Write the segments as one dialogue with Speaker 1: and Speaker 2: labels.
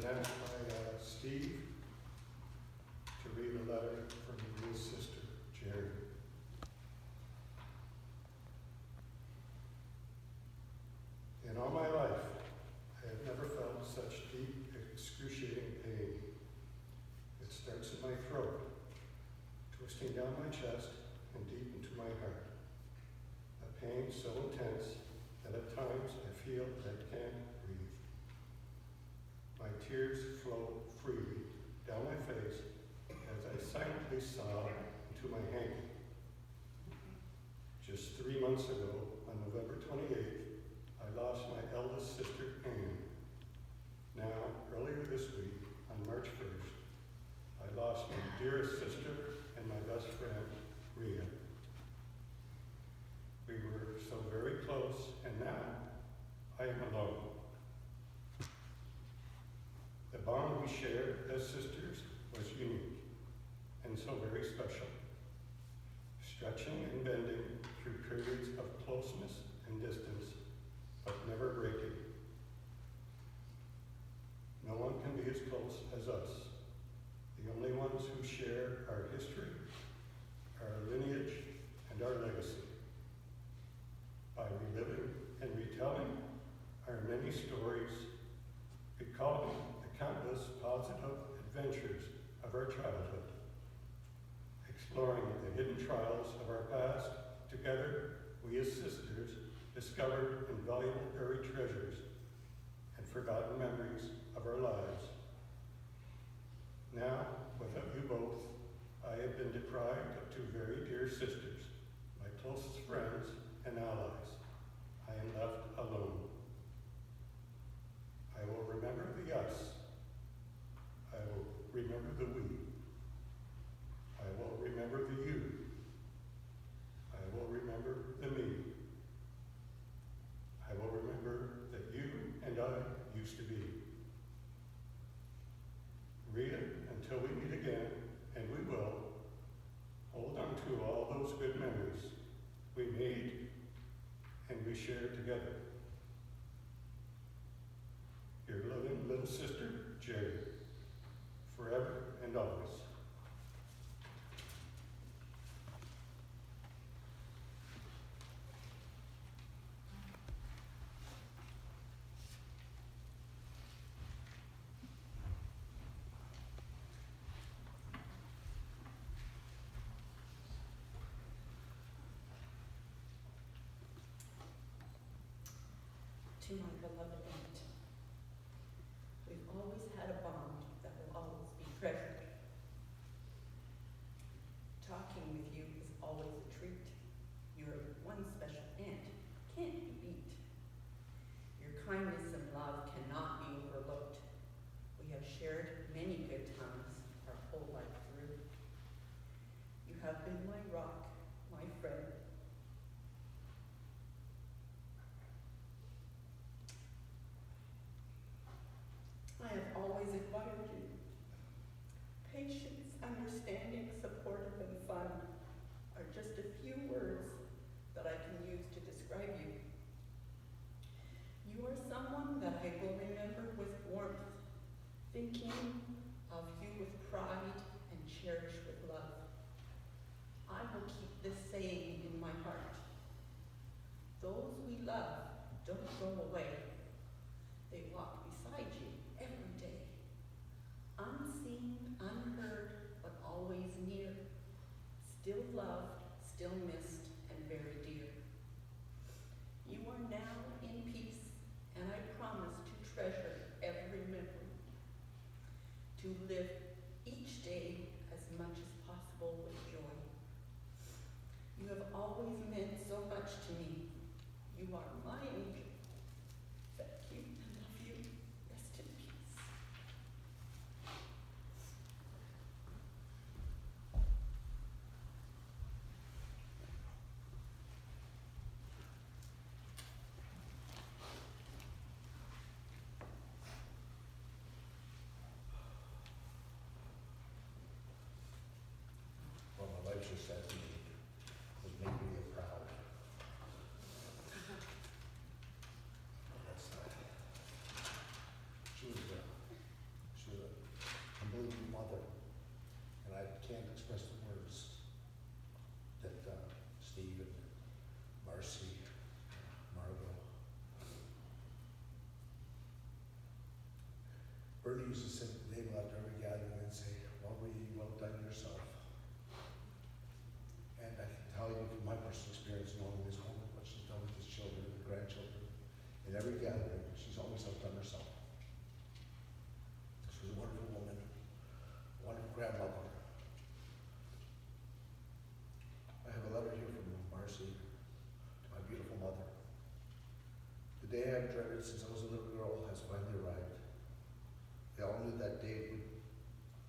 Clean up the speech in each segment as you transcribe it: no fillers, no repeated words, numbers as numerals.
Speaker 1: then I Steve to read a letter from his sister, Jerry. In all my life, I have never felt such deep, excruciating pain. It starts in my throat, twisting down my chest and deep into my heart. A pain so intense that at times I feel that I can't breathe. My tears flow freely down my face as I silently sob into my hanky. Just 3 months ago, on November 28th, I lost my eldest sister, Anne. Now, earlier this week, on March 1st, I lost my dearest sister and my best friend, Rhea. We were so very close, and now I am alone. The bond we shared as sisters was unique and so very special, stretching and bending through periods of closeness and distance, but never breaking. No one can be as close as us, the only ones who share our history, our lineage, and our legacy. By reliving and retelling our many stories, recalling the countless positive adventures of our childhood, exploring the hidden trials of our past, together we as sisters discovered invaluable buried treasures and forgotten memories of our lives. Now, without you both, I have been deprived of two very dear sisters, my closest friends and allies. I am left alone. I will remember the us. I will remember the we. I will remember the you. I will remember the me. I will remember that you and I used to be. Rhea, until we meet again, and we will, hold on to all those good memories we made and we shared together. Your loving little sister, Jerry, forever and always.
Speaker 2: To my beloved aunt, we've always had a bond that will always be treasured. Talking with you is always a treat. You're one special aunt, can't be beat. Your kindness and love cannot be overlooked. We have shared many good times our whole life through. You have been my rock, my friend. I have always admired you. Patience, understanding, supportive, and fun are just a few words that I can use to describe you. You are someone that I will remember with warmth, thinking of you with pride and cherish with love. I will keep this saying in my heart. Those we love don't go away. They walk beside you every day. Unseen, unheard, but always near. Still loved, still
Speaker 3: Bernie used to sit at the table after every gathering and say, well done yourself. And I can tell you from my personal experience, knowing this woman, what she's done with his children and the grandchildren, in every gathering, she's always outdone herself. She was a wonderful woman, a wonderful grandmother. I have a letter here from Marcy, to my beautiful mother. The day I've dreaded since I was a little girl has finally arrived. They all knew that day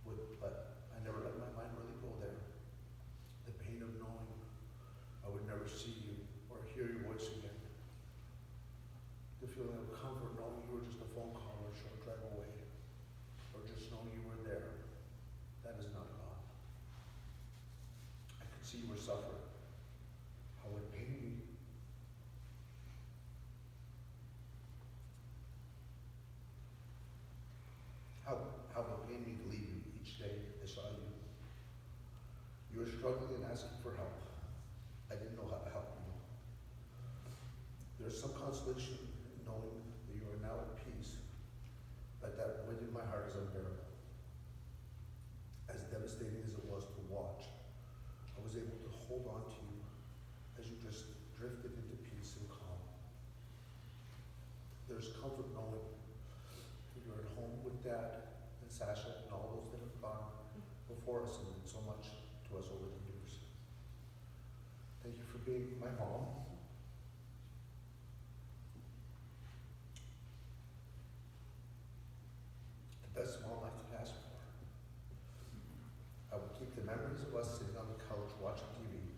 Speaker 3: would, but I never let my mind really go there. The pain of knowing I would never see you or hear your voice again. The feeling of comfort knowing you were just a phone call or a short drive away, or just knowing you were there, that is not gone. I could see you were suffering. How it pained me. How it pained me to leave you each day I saw you. You were struggling and asking for help. I didn't know how to help you. There's some consolation in knowing that you are now at peace, but that weight in my heart is unbearable. As devastating as it was to watch, I was able to hold on to you as you just drifted into peace and calm. There's comfort knowing that you're at home with Dad and Sasha and all those that have gone before us and meant so much to us over the years. Thank you for being my mom. The best mom I could ask for. I would keep the memories of us sitting on the couch watching TV,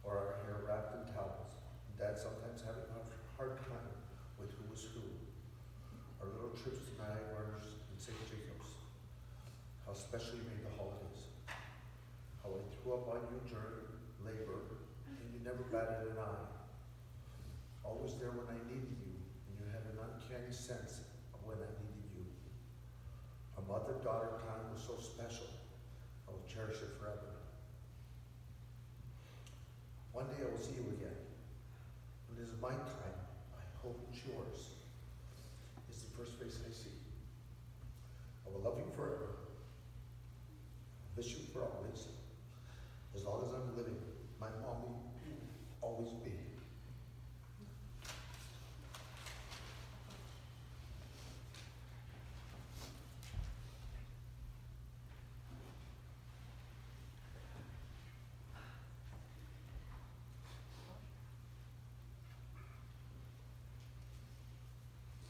Speaker 3: or our hair wrapped in towels, and Dad sometimes having a hard time with who was who. Our little trips to Niagara and St. Jacobs. How special you made the holidays. How I threw up on you during labor, and you never batted an eye. Always there when I needed you, and you had an uncanny sense of when I needed you. Our mother-daughter time was so special. I will cherish it forever. One day I will see you again. When it is my time, I hope it's yours. It's the first face I see. I will love you forever. Miss you for always. As long as I'm living, my mom will always be.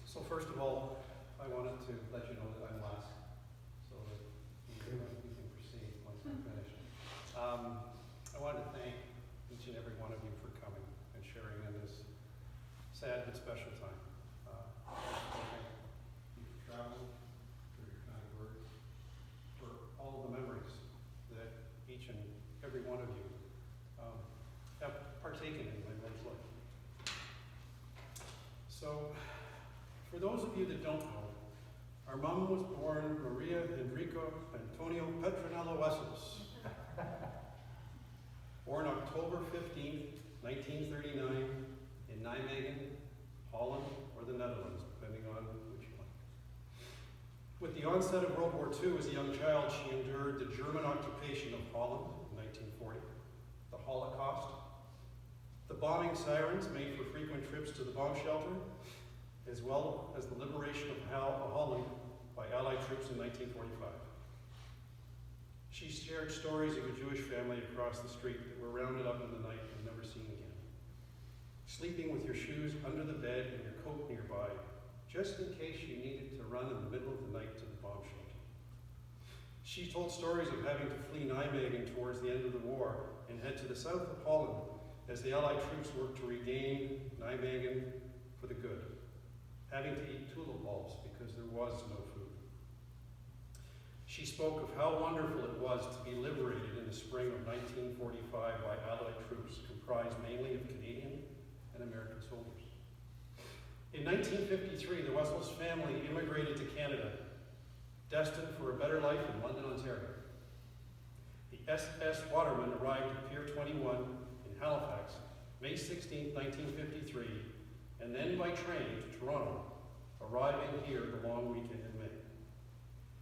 Speaker 4: So first of all, I wanted to let you know that I'm last, so that we can proceed once I'm finished. I wanted to thank each and every one of you for coming and sharing in this sad but special time. Thank you for traveling, for your kind words, for all the memories that each and every one of you have partaken in my life's life. So, for those of you that don't know, our mom was born Maria Enrico Antonio Petronello Wessels. Born October 15, 1939, in Nijmegen, Holland, or the Netherlands, depending on which one. With the onset of World War II as a young child, she endured the German occupation of Holland in 1940, the Holocaust, the bombing sirens made for frequent trips to the bomb shelter, as well as the liberation of Holland by Allied troops in 1945. She shared stories of a Jewish family across the street that were rounded up in the night and never seen again. Sleeping with your shoes under the bed and your coat nearby, just in case you needed to run in the middle of the night to the bomb shelter. She told stories of having to flee Nijmegen towards the end of the war and head to the south of Holland as the Allied troops worked to regain Nijmegen for the good, having to eat tulip bulbs because there was no food. She spoke of how wonderful it was to be liberated in the spring of 1945 by Allied troops comprised mainly of Canadian and American soldiers. In 1953, the Wessels family immigrated to Canada, destined for a better life in London, Ontario. The SS Waterman arrived at Pier 21 in Halifax, May 16, 1953, and then by train to Toronto, arriving here the long weekend in May.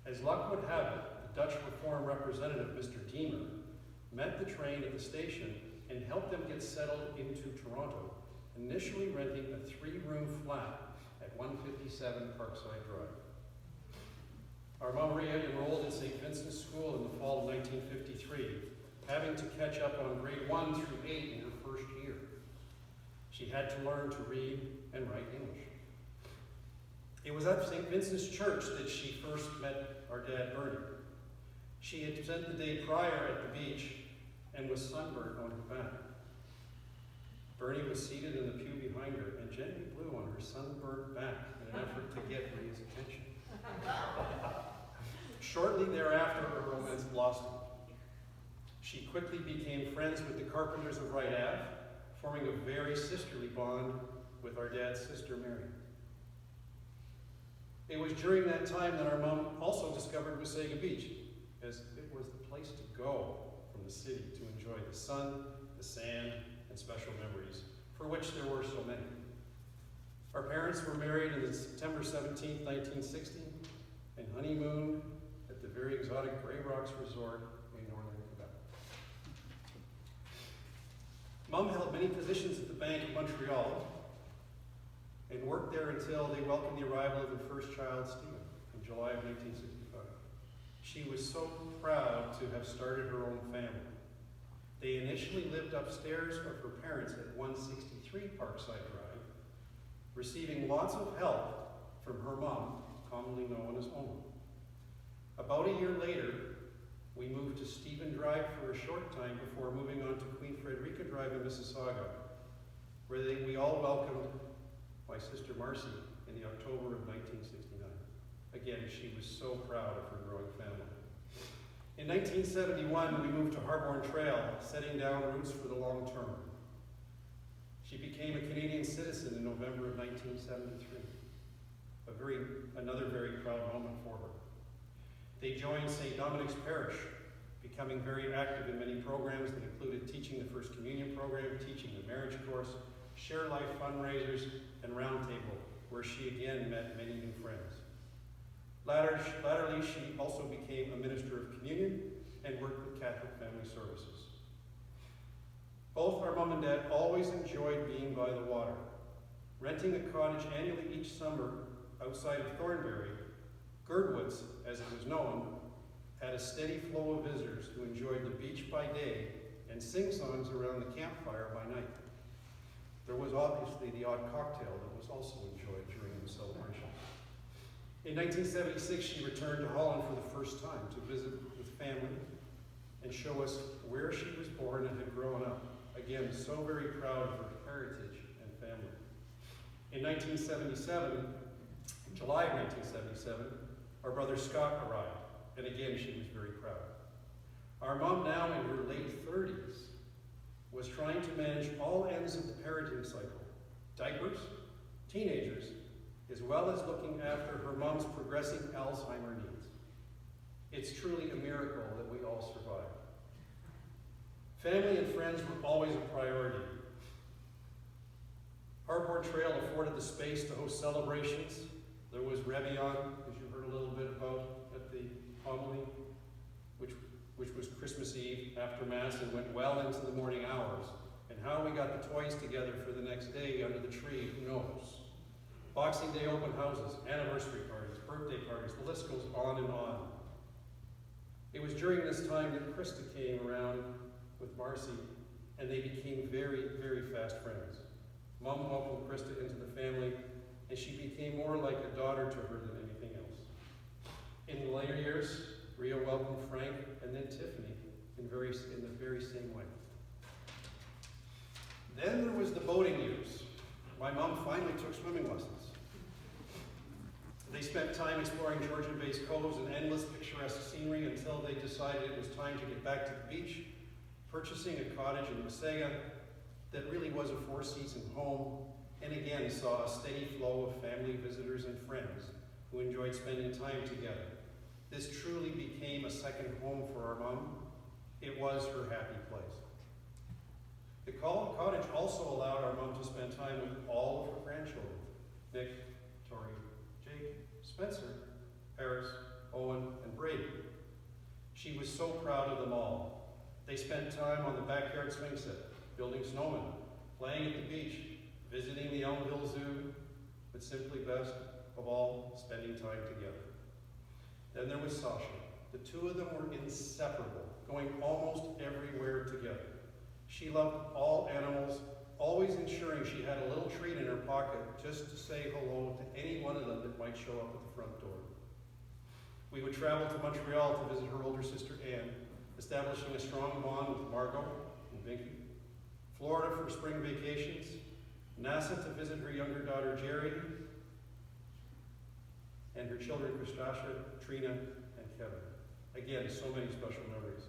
Speaker 4: As luck would have it, the Dutch Reform representative, Mr. Deemer, met the train at the station and helped them get settled into Toronto, initially renting a 3-room flat at 157 Parkside Drive. Our mom Maria enrolled in St. Vincent's School in the fall of 1953, having to catch up on grade 1 through 8 in her first year. She had to learn to read and write English. It was at St. Vincent's Church that she first met our dad, Bernie. She had spent the day prior at the beach and was sunburned on her back. Bernie was seated in the pew behind her and gently blew on her sunburned back in an effort to get Maria's attention. Shortly thereafter, her romance blossomed. She quickly became friends with the Carpenters of Wright Ave, forming a very sisterly bond with our dad's sister, Mary. It was during that time that our mom also discovered Wasaga Beach, as it was the place to go from the city to enjoy the sun, the sand, and special memories, for which there were so many. Our parents were married on September 17, 1960, and honeymooned at the very exotic Grey Rocks Resort in northern Quebec. Mom held many positions at the Bank of Montreal and worked there until they welcomed the arrival of their first child, Stephen, in July of 1965. She was so proud to have started her own family. They initially lived upstairs of her parents at 163 Parkside Drive, receiving lots of help from her mom, commonly known as Oma. About a year later, we moved to Stephen Drive for a short time before moving on to Queen Frederica Drive in Mississauga, where we all welcomed my sister Marcy in the October of 1969. Again, she was so proud of her growing family. In 1971, we moved to Harborne Trail, setting down roots for the long term. She became a Canadian citizen in November of 1973. Another very proud moment for her. They joined St. Dominic's Parish, becoming very active in many programs that included teaching the First Communion program, teaching the marriage course, Share Life fundraisers, and Roundtable, where she again met many new friends. Latterly, she also became a minister of communion and worked with Catholic Family Services. Both our mom and dad always enjoyed being by the water. Renting a cottage annually each summer outside of Thornbury, Girdwoods, as it was known, had a steady flow of visitors who enjoyed the beach by day and sing-songs around the campfire by night. There was obviously the odd cocktail that was also enjoyed during the celebration. In 1976, she returned to Holland for the first time to visit with family and show us where she was born and had grown up. Again, so very proud of her heritage and family. In 1977, July of 1977, our brother Scott arrived, and again, she was very proud. Our mom, now in her late 30s, was trying to manage all ends of the parenting cycle: diapers, teenagers, as well as looking after her mom's progressing Alzheimer needs. It's truly a miracle that we all survived. Family and friends were always a priority. Harborne Trail afforded the space to host celebrations. There was Réveillon, as you heard a little bit about at the homily, which was Christmas Eve after Mass and went well into the morning hours. And how we got the toys together for the next day under the tree, who knows? Boxing Day open houses, anniversary parties, birthday parties, the list goes on and on. It was during this time that Krista came around with Marcy, and they became very, very fast friends. Mom welcomed Krista into the family, and she became more like a daughter to her than anything else. In the later years, Ria welcomed Frank and then Tiffany in the very same way. Then there was the boating years. My mom finally took swimming lessons. They spent time exploring Georgian-based coves and endless picturesque scenery until they decided it was time to get back to the beach, purchasing a cottage in Wasaga that really was a four-season home, and again saw a steady flow of family visitors and friends who enjoyed spending time together. This truly became a second home for our mom. It was her happy place. The cottage also allowed our mom to spend time with all of her grandchildren: Nick, Tori, Jake, Spencer, Paris, Owen, and Brady. She was so proud of them all. They spent time on the backyard swing set, building snowmen, playing at the beach, visiting the Elmville Zoo, but simply best of all, spending time together. Then there was Sasha. The two of them were inseparable, going almost everywhere together. She loved all animals, always ensuring she had a little treat in her pocket just to say hello to any one of them that might show up at the front door. We would travel to Montreal to visit her older sister Anne, establishing a strong bond with Margot and Vinky, Florida for spring vacations, NASA to visit her younger daughter Jerry, and her children Christasha, Trina, and Kevin. Again, so many special memories.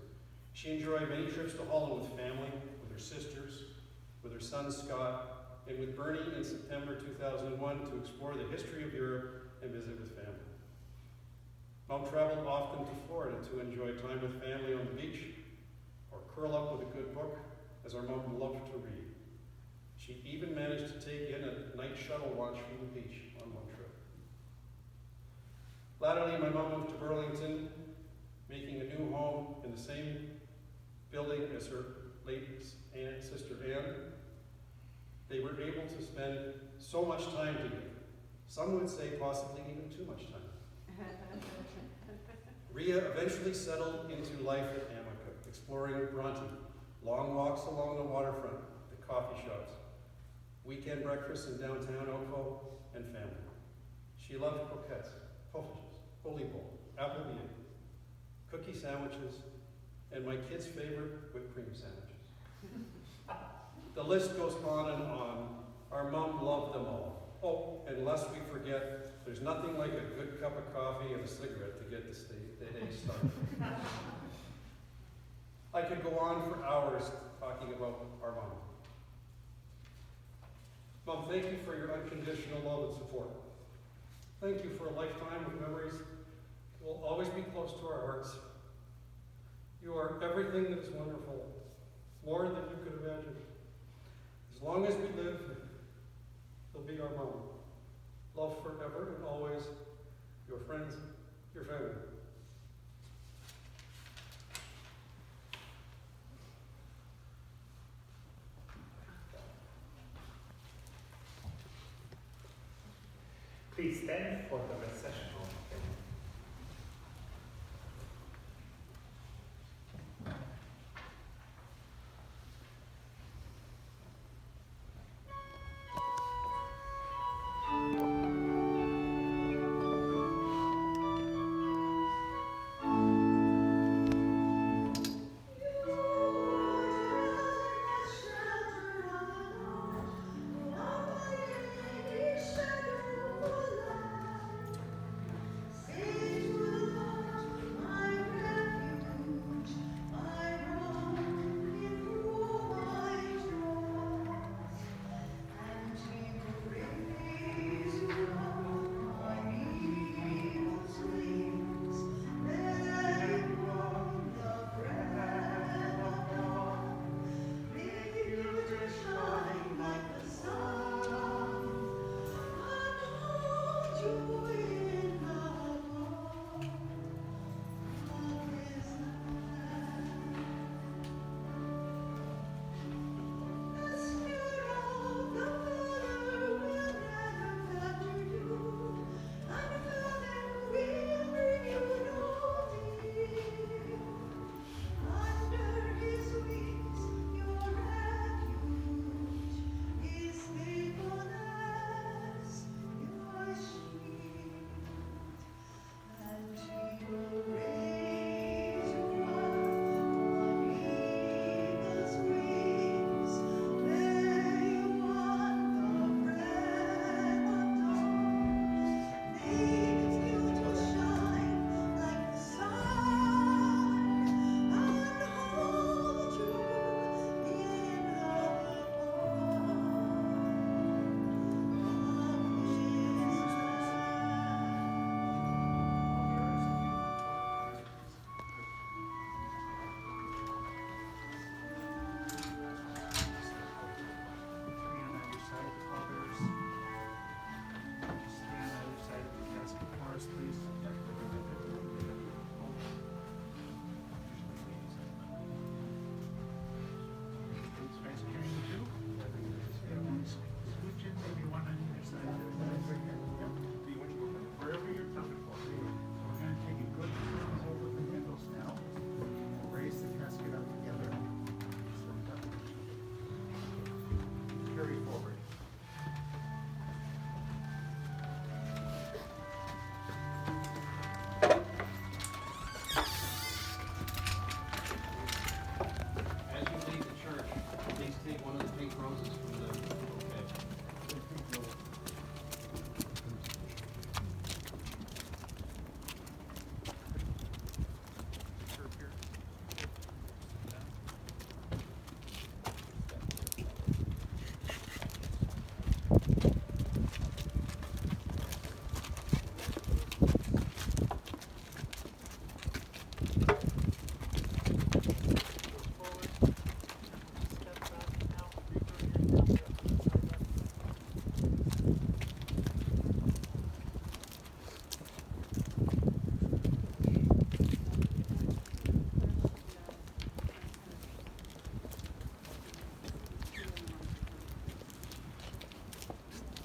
Speaker 4: She enjoyed many trips to Holland with family, with her sisters, with her son Scott, and with Bernie in September 2001 to explore the history of Europe and visit with family. Mom traveled often to Florida to enjoy time with family on the beach or curl up with a good book, as our mom loved to read. She even managed to take in a night shuttle watch from the beach on one trip. Latterly, my mom moved to Burlington, making a new home in the same building as her late sister Anne. They were able to spend so much time together. Some would say possibly even too much time. Rhea eventually settled into life at Amica, exploring Bronte, long walks along the waterfront, the coffee shops, weekend breakfasts in downtown Oakville, and family. She loved croquettes, potages, holy bowl, apple beer, cookie sandwiches, and my kids' favorite, whipped cream sandwiches. The list goes on and on. Our mom loved them all. Oh, and lest we forget, there's nothing like a good cup of coffee and a cigarette to get the day started. I could go on for hours talking about our mom. Mom, thank you for your unconditional love and support. Thank you for a lifetime of memories that will always be close to our hearts. You are everything that is wonderful, more than you could imagine. As long as we live, you'll be our mom. Love forever and always, your friends, your family.
Speaker 5: Please stand for the recessional.